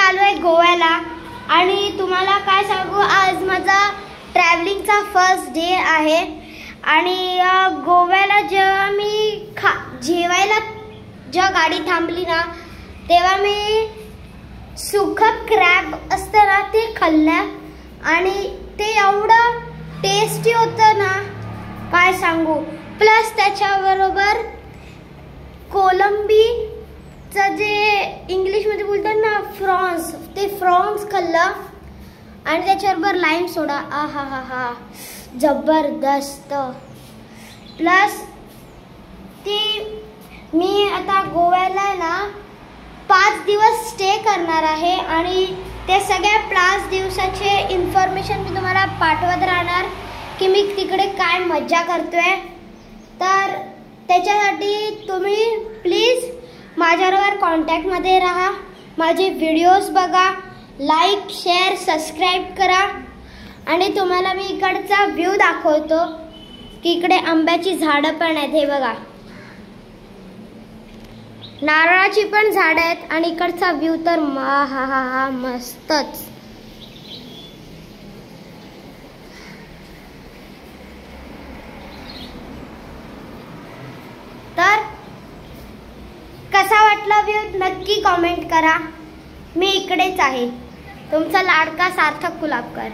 आलोय गोव्याला आणि तुम्हाला काय सांगू, आज माझा ट्रॅव्हलिंगचा फर्स्ट डे आहे आणि गोव्याला जेव्हा मी जेवायला जेव्हा गाडी थांबली ना तेव्हा मी सुकं क्रॅब असतं ना ते खाल्लं आणि ते एवढं टेस्टी होतं ना काय सांगू. प्लस त्याच्याबरोबर कोलंबीचं जे इंग्लिशमध्ये बोलतात ना फ्रॉन्स, ते फ्रॉन्स खाल्लं आणि त्याच्याबरोबर लाईम सोडा. आ हा हा हा जबरदस्त. प्लस ती मी आता गोव्याला ना 5 दिवस स्टे करणार आहे आणि ते सगळ्या 5 दिवसाचे इन्फॉर्मेशन मी तुम्हाला पाठवत राहणार की मी तिकडे काय मज्जा करतोय. तर त्याच्यासाठी तुम्ही प्लीज माझ्याबरोबर कॉन्टॅक्टमध्ये राहा, माझे व्हिडिओज बघा, लाईक शेअर सबस्क्राईब करा आणि तुम्हाला मी इकडचा व्ह्यू दाखवतो की इकडे आंब्याची झाडं पण आहेत. हे बघा, नारळाची पण झाडं आहेत आणि इकडचा व्ह्यू तर हा हा हा मस्तच. तर कसा वाटला व्ह्यू नक्की कमेंट करा. मी इकडेच आहे, तुमचा लाडका सार्थक कुलाबकर.